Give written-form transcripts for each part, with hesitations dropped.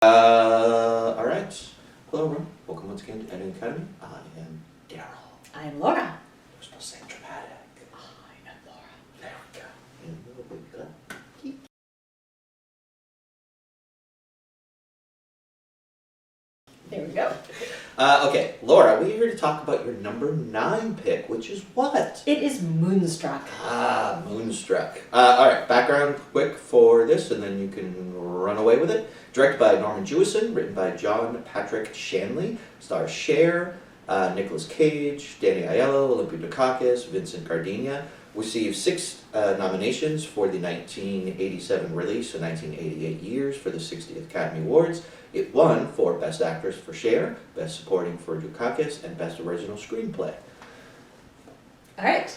All right. Hello, everyone. Welcome once again to Editing Academy. I am Darryl. I am Laura. You're supposed to say dramatic. I am Laura. There we go. And a little bit good. There we go. Okay, Laura, we're here to talk about your number 9 pick, which is what? It is Moonstruck. Moonstruck. All right, background quick for this, and then you can run away with it. Directed by Norman Jewison, written by John Patrick Shanley, stars Cher, Nicolas Cage, Danny Aiello, Olympia Dukakis, Vincent Gardenia. Received 6 nominations for the 1987 release and 1988 years for the 60th Academy Awards. It won for Best Actress for Cher, Best Supporting for Dukakis, and Best Original Screenplay. All right.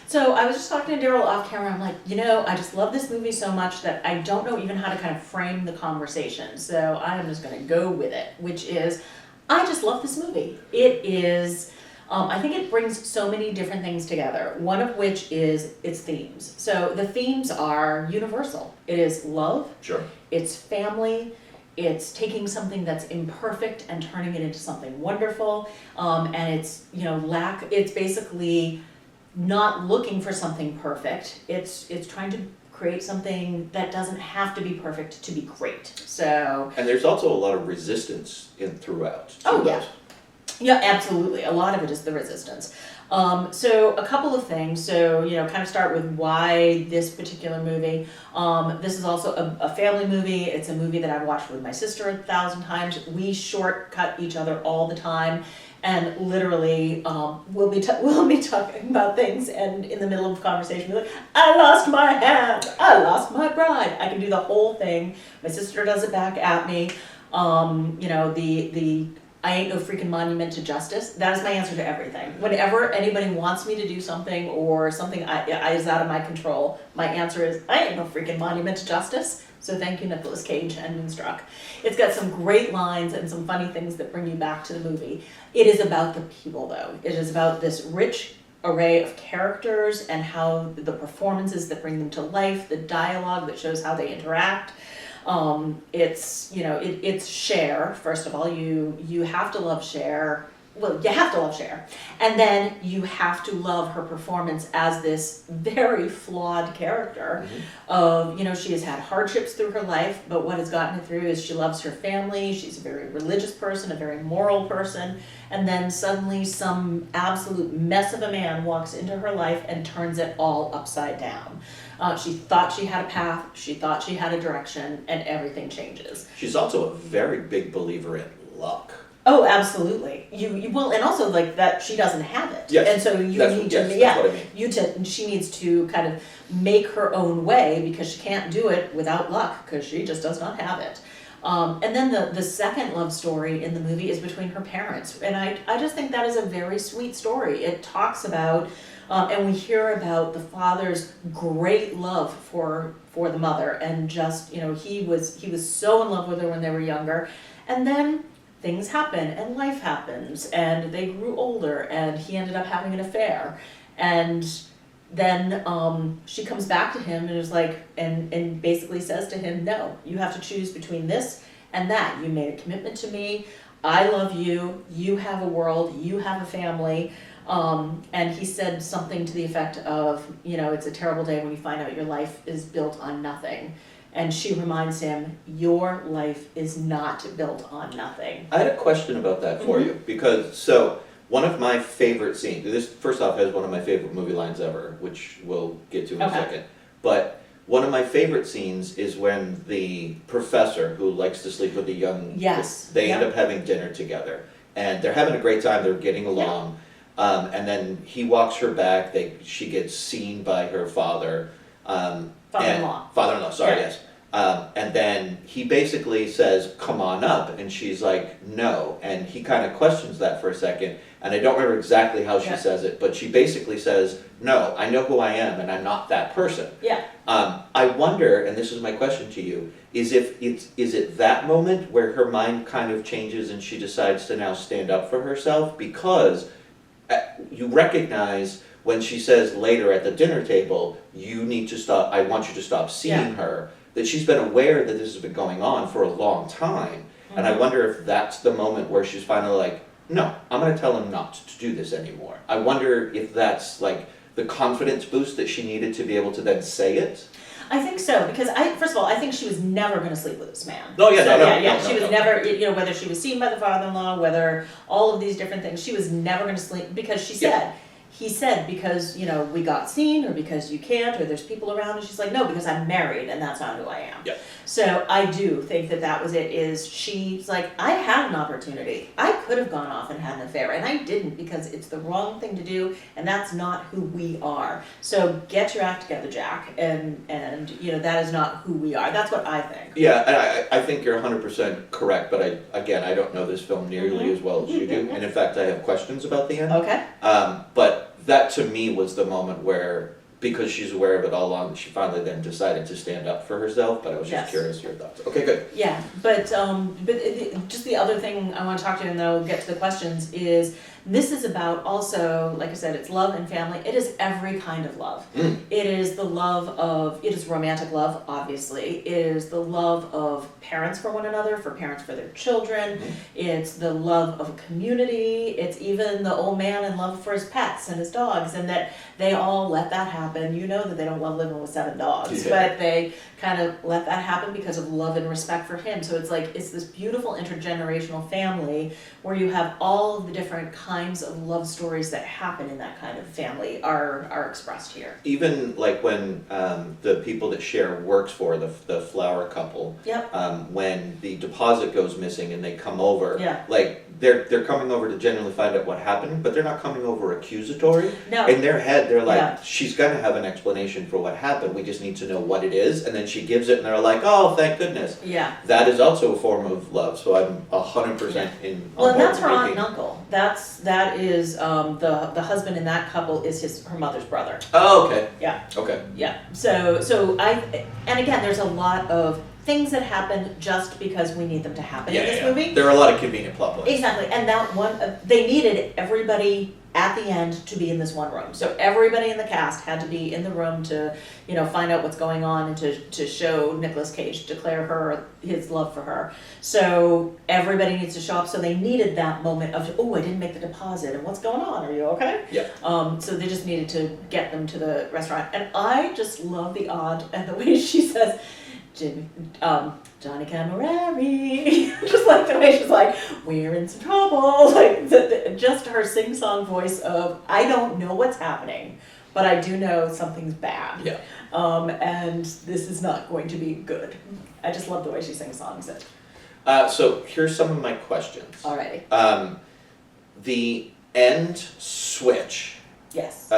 So I was just talking to Darryl off camera. I'm like, I just love this movie so much that I don't know even how to kind of frame the conversation. So I'm just going to go with it, which is, I just love this movie. It is, I think it brings so many different things together, one of which is its themes. So the themes are universal. It is love. Sure. It's family. It's taking something that's imperfect and turning it into something wonderful. And it's, it's basically not looking for something perfect. It's trying to create something that doesn't have to be perfect to be great. So. And there's also a lot of resistance throughout. Oh, yeah. Yeah, absolutely. A lot of it is the resistance. So a couple of things. So, kind of start with why this particular movie. This is also a family movie. It's a movie that I've watched with my sister 1,000 times. We shortcut each other all the time. And literally, we'll be talking about things, and in the middle of the conversation, we're like, I lost my hand, I lost my bride. I can do the whole thing. My sister does it back at me. The I ain't no freaking monument to justice. That is my answer to everything. Whenever anybody wants me to do something or something is out of my control, my answer is, I ain't no freaking monument to justice. So thank you, Nicolas Cage and Moonstruck. It's got some great lines and some funny things that bring you back to the movie. It is about the people, though. It is about this rich array of characters and how the performances that bring them to life, the dialogue that shows how they interact. It's Cher. First of all, you have to love Cher. Well, you have to love Cher. And then you have to love her performance as this very flawed character of, she has had hardships through her life, but what has gotten her through is she loves her family. She's a very religious person, a very moral person. And then suddenly some absolute mess of a man walks into her life and turns it all upside down. She thought she had a path, she thought she had a direction, and everything changes. She's also a very big believer in luck. Oh, absolutely. You will, and also like that she doesn't have it. Yes. And so she needs to kind of make her own way because she can't do it without luck because she just does not have it. And then the second love story in the movie is between her parents. And I just think that is a very sweet story. It talks about, and we hear about the father's great love for the mother, and just, he was so in love with her when they were younger. And then things happen and life happens and they grew older and he ended up having an affair. And then she comes back to him and is like, and basically says to him, no, you have to choose between this and that. You made a commitment to me. I love you. You have a world. You have a family. And he said something to the effect of, it's a terrible day when you find out your life is built on nothing. And she reminds him, your life is not built on nothing. I had a question about that for you, because, one of my favorite scenes, this first off has one of my favorite movie lines ever, which we'll get to in a second, but one of my favorite scenes is when the professor, who likes to sleep with the young, they end up having dinner together, and they're having a great time, they're getting along, and then he walks her back, she gets seen by her father, Father-in-law, sorry, yes. And then he basically says, come on up, and she's like, no, and he kind of questions that for a second, and I don't remember exactly how she says it, but she basically says, no, I know who I am, and I'm not that person. Yeah. I wonder, and this is my question to you, is it that moment where her mind kind of changes and she decides to now stand up for herself? Because you recognize when she says later at the dinner table, you need to stop, I want you to stop seeing her. that she's been aware that this has been going on for a long time. And I wonder if that's the moment where she's finally like, no, I'm going to tell him not to do this anymore. I wonder if that's like the confidence boost that she needed to be able to then say it. I think so, because first of all, I think she was never going to sleep with this man. No, yeah, so, no, she was never, whether she was seen by the father-in-law, whether all of these different things, she was never going to sleep, because she said, he said, because, we got seen, or because you can't, or there's people around, and she's like, no, because I'm married, and that's not who I am. Yeah. So I do think that was it, is she's like, I had an opportunity. I could have gone off and had an affair, and I didn't, because it's the wrong thing to do, and that's not who we are. So get your act together, Jack, and that is not who we are. That's what I think. Yeah, and I think you're 100% correct, but I don't know this film nearly as well as you do, and in fact I have questions about the end. Okay. But that to me was the moment where, because she's aware of it all along, she finally then decided to stand up for herself, but I was just curious your thoughts. Okay, good. Yeah, but just the other thing I want to talk to you, and then I'll get to the questions, is this is about also, like I said, it's love and family. It is every kind of love. It is the love it is romantic love, obviously. It is the love of parents for one another, for parents for their children. It's the love of a community. It's even the old man in love for his pets and his dogs, and that they all let that happen. You know that they don't love living with 7 dogs, but they kind of let that happen because of love and respect for him. So it's like, it's this beautiful intergenerational family where you have all of the different kinds of love stories that happen in that kind of family are expressed here. Even like when the people that Cher works for, the flower couple, when the deposit goes missing and they come over, like they're coming over to genuinely find out what happened, but they're not coming over accusatory. No. In their head, they're like, she's gonna have an explanation for what happened. We just need to know what it is, and then she gives it, and they're like, oh, thank goodness. Yeah. That is also a form of love. So I'm 100% in. Well, and that's her aunt and uncle. That is the husband in that couple is her mother's brother. Oh, okay. Yeah. Okay. Yeah. So and again, there's a lot of things that happen just because we need them to happen in this movie. There are a lot of convenient plot points. Exactly, and that one, they needed everybody at the end to be in this one room. So everybody in the cast had to be in the room to, find out what's going on and to show Nicolas Cage, declare his love for her. So everybody needs to show up. So they needed that moment of, oh, I didn't make the deposit, and what's going on? Are you okay? Yeah. So they just needed to get them to the restaurant, and I just love the aunt and the way she says, Johnny Camerari, just like the way she's like, we're in some trouble, like just her sing-song voice of, I don't know what's happening, but I do know something's bad. Yeah. And this is not going to be good. I just love the way she sings songs. So here's some of my questions. Alrighty. The end switch. Yes.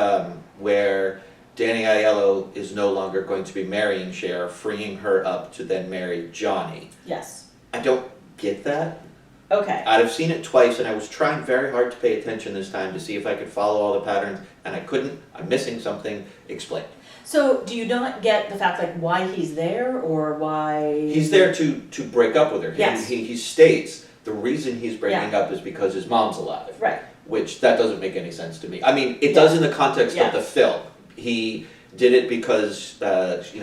Where Danny Aiello is no longer going to be marrying Cher, freeing her up to then marry Johnny. Yes. I don't get that. Okay. I've seen it twice, and I was trying very hard to pay attention this time to see if I could follow all the patterns, and I couldn't. I'm missing something. Explain. So do you not get the fact, like, why he's there, or why... He's there to break up with her. Yes. He states the reason he's breaking up is because his mom's alive. Right. Which, that doesn't make any sense to me. I mean, it does in the context of the film. He did it because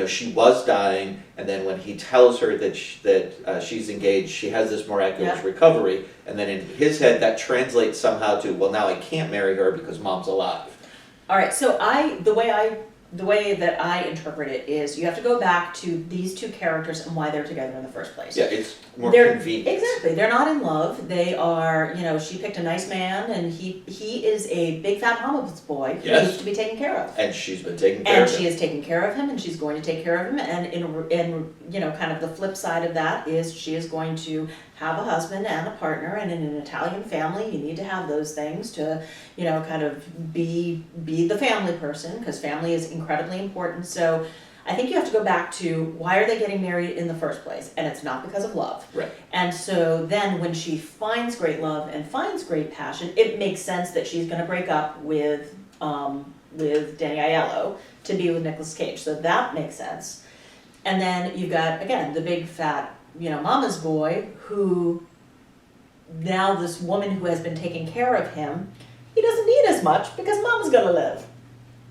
she was dying, and then when he tells her that she's engaged, she has this miraculous recovery, and then in his head that translates somehow to, well, now I can't marry her because mom's alive. All right, so the way that I interpret it is you have to go back to these two characters and why they're together in the first place. Yeah, it's more convenient. Exactly. They're not in love. They are, she picked a nice man, and he is a big fat mama's boy who needs to be taken care of. And she's been taking care of him. And she is taking care of him, and she's going to take care of him. And in kind of the flip side of that is she is going to have a husband and a partner, and in an Italian family, you need to have those things to, kind of be the family person, because family is incredibly important. So I think you have to go back to, why are they getting married in the first place? And it's not because of love. Right. And so then when she finds great love and finds great passion, it makes sense that she's going to break up with Danny Aiello to be with Nicolas Cage. So that makes sense. And then you've got, again, the big fat, mama's boy, who now this woman who has been taking care of him, he doesn't need as much because mom's gonna live.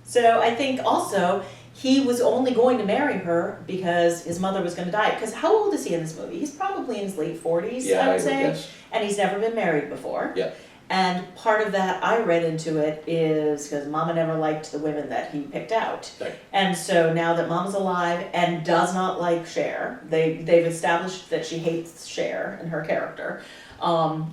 So I think also he was only going to marry her because his mother was going to die. Because how old is he in this movie? He's probably in his late 40s, Yeah, I would say. guess. And he's never been married before. Yeah. And part of that, I read into it, is because Mama never liked the women that he picked out. Right. And so now that Mama's alive and does not like Cher, they've established that she hates Cher and her character.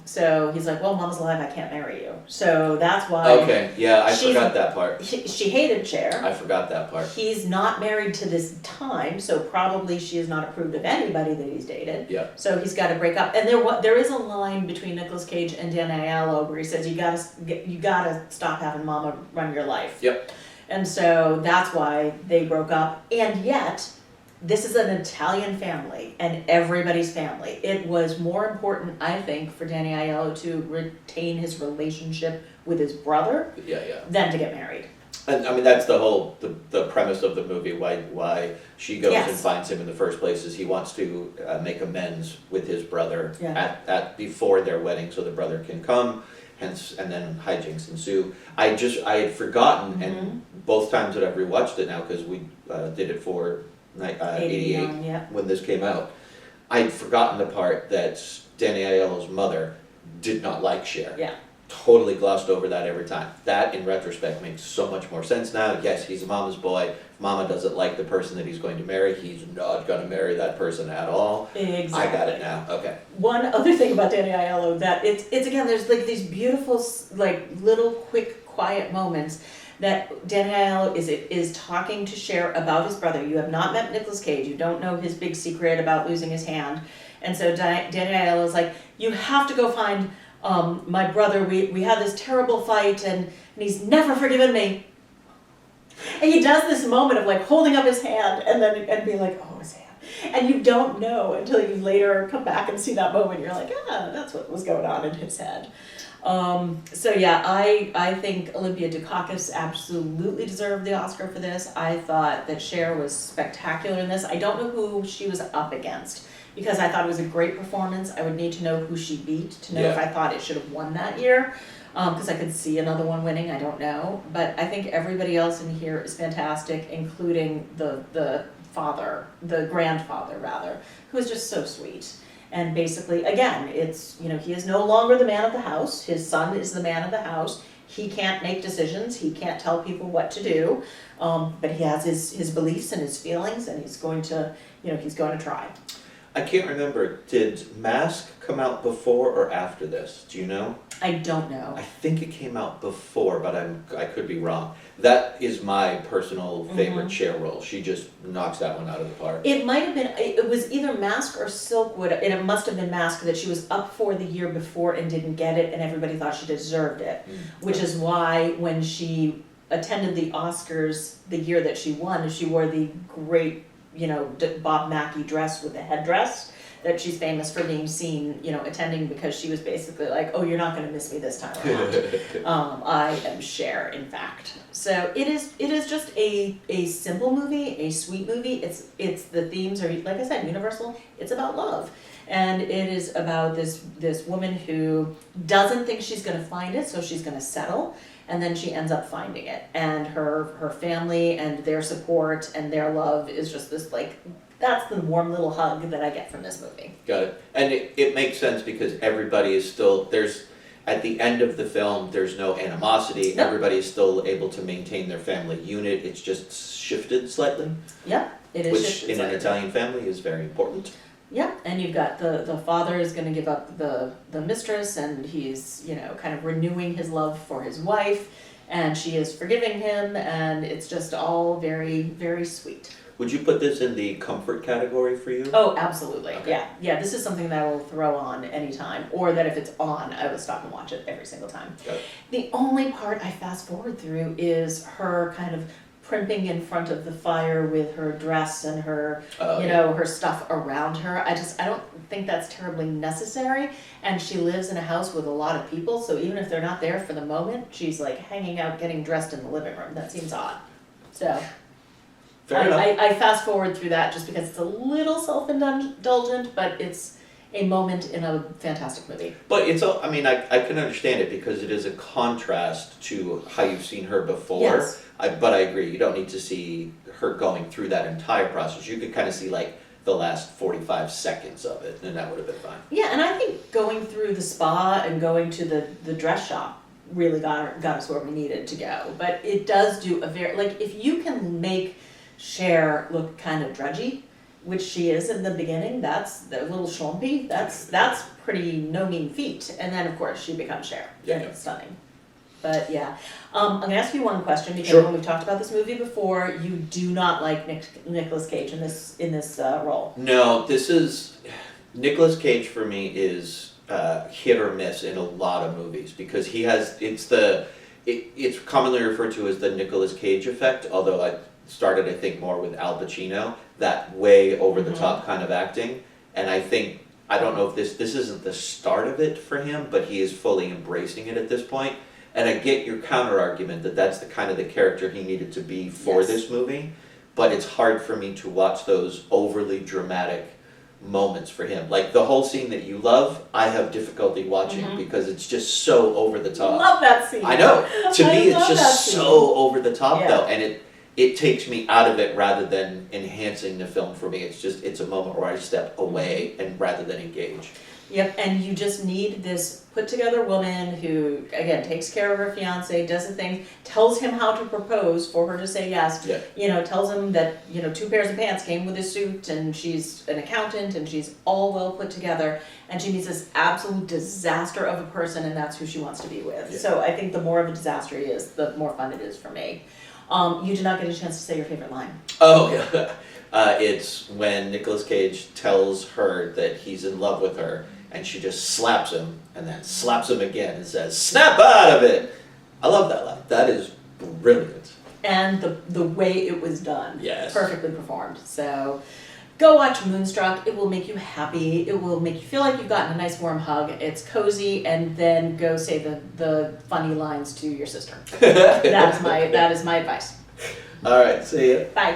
So he's like, well, Mama's alive, I can't marry you. So that's why. Okay, yeah, I forgot that part. She hated Cher. I forgot that part. He's not married to this time, so probably she is not approved of anybody that he's dated. Yeah. So he's got to break up. And there is a line between Nicolas Cage and Dan Aiello where he says, you gotta stop having Mama run your life. Yep. And so that's why they broke up. And yet, this is an Italian family and everybody's family. It was more important, I think, for Danny Aiello to retain his relationship with his brother than to get married. And I mean, that's the whole, the premise of the movie, why she goes and finds him in the first place, is he wants to make amends with his brother at before their wedding so the brother can come, hence, and then hijinks ensue. I had forgotten, and both times that I've rewatched it now, because we did it for 88 when this came out, I'd forgotten the part that Danny Aiello's mother did not like Cher. Yeah. Totally glossed over that every time. That, in retrospect, makes so much more sense now. Yes, he's a mama's boy. If Mama doesn't like the person that he's going to marry, he's not going to marry that person at all. Exactly. I got it now. Okay. One other thing about Danny Aiello, that it's again, there's like these beautiful, like little quick, quiet moments that Danny Aiello is talking to Cher about his brother. You have not met Nicolas Cage. You don't know his big secret about losing his hand. And so Danny Aiello is like, you have to go find my brother. We had this terrible fight and he's never forgiven me. And he does this moment of like holding up his hand and being like, oh, his hand. And you don't know until you later come back and see that moment. You're like, that's what was going on in his head. So yeah, I think Olympia Dukakis absolutely deserved the Oscar for this. I thought that Cher was spectacular in this. I don't know who she was up against because I thought it was a great performance. I would need to know who she beat to know if I thought it should have won that year. Because I could see another one winning, I don't know. But I think everybody else in here is fantastic, including the father, the grandfather rather, who is just so sweet. And basically, again, it's, he is no longer the man of the house. His son is the man of the house. He can't make decisions. He can't tell people what to do. But he has his beliefs and his feelings, and he's going to try. I can't remember, did Mask come out before or after this? Do you know? I don't know. I think it came out before, but I could be wrong. That is my personal favorite Cher role. She just knocks that one out of the park. It might have been, it was either Mask or Silkwood, and it must have been Mask that she was up for the year before and didn't get it, and everybody thought she deserved it. Which is why when she attended the Oscars the year that she won, she wore the great Bob Mackie dress with the headdress that she's famous for being seen, attending, because she was basically like, oh, you're not going to miss me this time around. I am Cher, in fact. So it is just a simple movie, a sweet movie. It's the themes are, like I said, universal. It's about love. And it is about this woman who doesn't think she's going to find it, so she's going to settle. And then she ends up finding it. And her family and their support and their love is just this, that's the warm little hug that I get from this movie. Got it. And it makes sense because everybody is still, at the end of the film, there's no animosity. Nope. Everybody is still able to maintain their family unit. It's just shifted slightly. Yeah, it is which shifted in slightly. An Italian family is very important. Yeah, and you've got the father is going to give up the mistress, and he's, kind of renewing his love for his wife, and she is forgiving him, and it's just all very, very sweet. Would you put this in the comfort category for you? Oh, absolutely. Okay. Yeah, this is something that I will throw on anytime, or that if it's on, I will stop and watch it every single time. Got it. The only part I fast forward through is her kind of primping in front of the fire with her dress and her, her stuff around her. I don't think that's terribly necessary. And she lives in a house with a lot of people, so even if they're not there for the moment, she's like hanging out, getting dressed in the living room. That seems odd. So Fair enough. I fast forward through that just because it's a little self-indulgent, but it's a moment in a fantastic movie. But it's, I mean, I can understand it because it is a contrast to how you've seen her before. Yes. But I agree, you don't need to see her going through that entire process. You could kind of see like the last 45 seconds of it, and that would have been fine. Yeah, and I think going through the spa and going to the dress shop really got us where we needed to go. But it does do a very, like, if you can make Cher look kind of drudgy, which she is in the beginning, that's the little schlumpy, that's pretty no mean feat. And then of course she becomes Cher. Yeah. And it's stunning. But yeah, I'm gonna ask you one question because Sure. when we've talked about this movie before, you do not like Nicolas Cage in this role. No, Nicolas Cage for me is hit or miss in a lot of movies because he has, it's commonly referred to as the Nicolas Cage effect, although I started, I think, more with Al Pacino, that way over the top kind of acting. And I don't know if this isn't the start of it for him, but he is fully embracing it at this point. And I get your counter argument that that's the kind of the character he needed to be for this movie, but it's hard for me to watch those overly dramatic moments for him. Like the whole scene that you love, I have difficulty watching because it's just so over the top. Love that scene. I know. To me, it's just scene. so over the top Yeah. though, and it takes me out of it rather than enhancing the film for me. It's a moment where I step away and rather than engage. Yep, and you just need this put-together woman who, again, takes care of her fiance, does the things, tells him how to propose for her to say yes. Yeah. You know, tells him that, 2 pairs of pants came with a suit, and she's an accountant, and she's all well put together, and she meets this absolute disaster of a person, and that's who she wants to be with. Yeah. So I think the more of a disaster he is, the more fun it is for me. You did not get a chance to say your favorite line. Oh, yeah. It's when Nicolas Cage tells her that he's in love with her, and she just slaps him, and then slaps him again and says, "Snap out of it!" I love that line. That is brilliant. And the way it was done. Yes. Perfectly performed. So go watch Moonstruck. It will make you happy. It will make you feel like you've gotten a nice warm hug. It's cozy, and then go say the funny lines to your sister. That is my advice. All right, see ya. Bye.